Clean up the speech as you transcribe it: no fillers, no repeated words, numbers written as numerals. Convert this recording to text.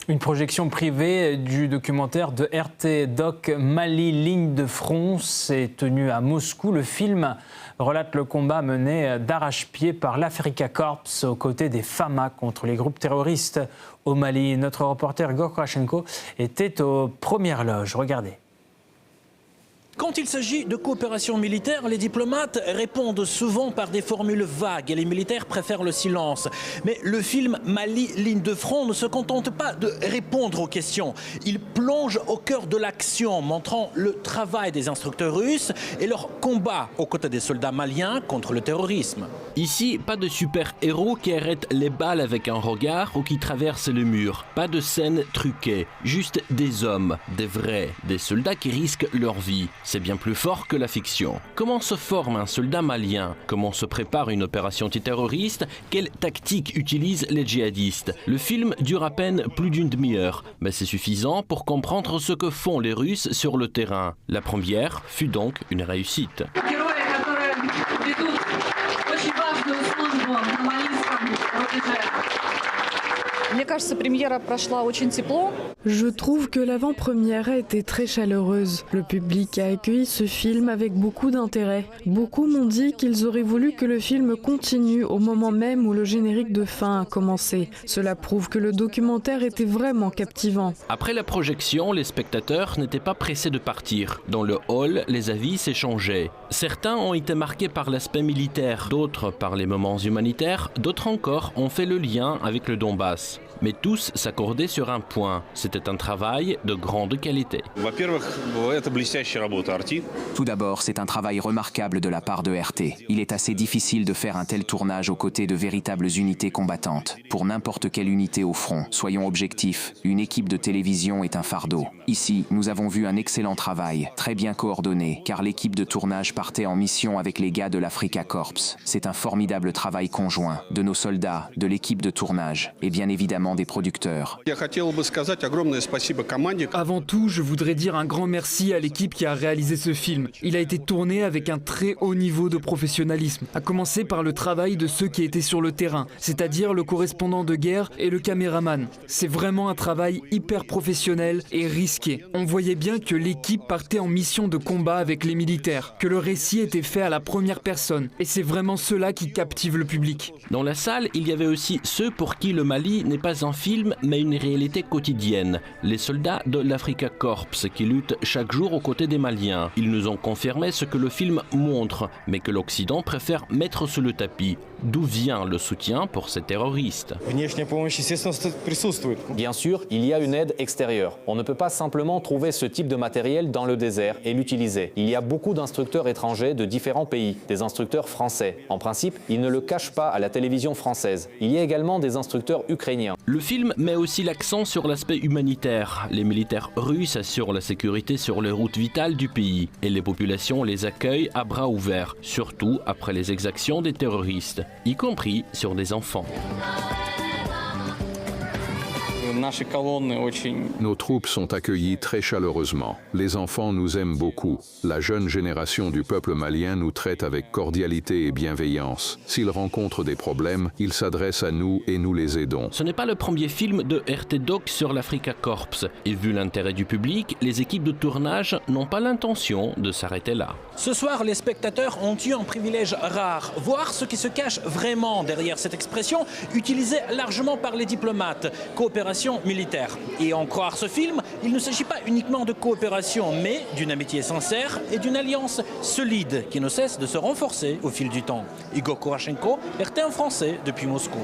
Une projection privée du documentaire de RT Doc Mali, ligne de front, s'est tenue à Moscou. Le film relate le combat mené d'arrache-pied par l'Afrika Korps aux côtés des FAMA contre les groupes terroristes au Mali. Notre reporter Igor Kurashenko était aux premières loges. Regardez. Quand il s'agit de coopération militaire, les diplomates répondent souvent par des formules vagues et les militaires préfèrent le silence. Mais le film Mali, ligne de front ne se contente pas de répondre aux questions. Il plonge au cœur de l'action, montrant le travail des instructeurs russes et leur combat aux côtés des soldats maliens contre le terrorisme. Ici, pas de super-héros qui arrêtent les balles avec un regard ou qui traversent le mur. Pas de scènes truquées, juste des hommes, des vrais, des soldats qui risquent leur vie. C'est bien plus fort que la fiction. Comment se forme un soldat malien? Comment se prépare une opération terroriste? Quelles tactiques utilisent les djihadistes? Le film dure à peine plus d'une demi-heure, mais c'est suffisant pour comprendre ce que font les Russes sur le terrain. La première fut donc une réussite. Je trouve que l'avant-première a été très chaleureuse. Le public a accueilli ce film avec beaucoup d'intérêt. Beaucoup m'ont dit qu'ils auraient voulu que le film continue au moment même où le générique de fin a commencé. Cela prouve que le documentaire était vraiment captivant. Après la projection, les spectateurs n'étaient pas pressés de partir. Dans le hall, les avis s'échangeaient. Certains ont été marqués par l'aspect militaire, d'autres par les moments humanitaires, d'autres encore ont fait le lien avec le Donbass. Mais tous s'accordaient sur un point, c'était un travail de grande qualité. Tout d'abord, c'est un travail remarquable de la part de RT. Il est assez difficile de faire un tel tournage aux côtés de véritables unités combattantes. Pour n'importe quelle unité au front, soyons objectifs, une équipe de télévision est un fardeau. Ici, nous avons vu un excellent travail, très bien coordonné, car l'équipe de tournage partait en mission avec les gars de l'Afrika Korps. C'est un formidable travail conjoint, de nos soldats, de l'équipe de tournage, et bien évidemment des producteurs. Avant tout, je voudrais dire un grand merci à l'équipe qui a réalisé ce film. Il a été tourné avec un très haut niveau de professionnalisme, à commencer par le travail de ceux qui étaient sur le terrain, c'est-à-dire le correspondant de guerre et le caméraman. C'est vraiment un travail hyper professionnel et risqué. On voyait bien que l'équipe partait en mission de combat avec les militaires, que le récit était fait à la première personne, et c'est vraiment cela qui captive le public. Dans la salle, il y avait aussi ceux pour qui le Mali n'est pas un film, mais une réalité quotidienne. Les soldats de l'Afrika Korps qui luttent chaque jour aux côtés des Maliens. Ils nous ont confirmé ce que le film montre, mais que l'Occident préfère mettre sous le tapis. D'où vient le soutien pour ces terroristes? Bien sûr, il y a une aide extérieure. On ne peut pas simplement trouver ce type de matériel dans le désert et l'utiliser. Il y a beaucoup d'instructeurs étrangers de différents pays, des instructeurs français. En principe, ils ne le cachent pas à la télévision française. Il y a également des instructeurs ukrainiens. Le film met aussi l'accent sur l'aspect humanitaire. Les militaires russes assurent la sécurité sur les routes vitales du pays et les populations les accueillent à bras ouverts, surtout après les exactions des terroristes, y compris sur des enfants. Nos troupes sont accueillies très chaleureusement. Les enfants nous aiment beaucoup. La jeune génération du peuple malien nous traite avec cordialité et bienveillance. S'ils rencontrent des problèmes, ils s'adressent à nous et nous les aidons. Ce n'est pas le premier film de RT Doc sur l'Afrika Korps. Et vu l'intérêt du public, les équipes de tournage n'ont pas l'intention de s'arrêter là. Ce soir, les spectateurs ont eu un privilège rare, voir ce qui se cache vraiment derrière cette expression utilisée largement par les diplomates, coopération militaire. Et en croire ce film, il ne s'agit pas uniquement de coopération, mais d'une amitié sincère et d'une alliance solide qui ne cesse de se renforcer au fil du temps. Igor Kurashenko, RT en français depuis Moscou.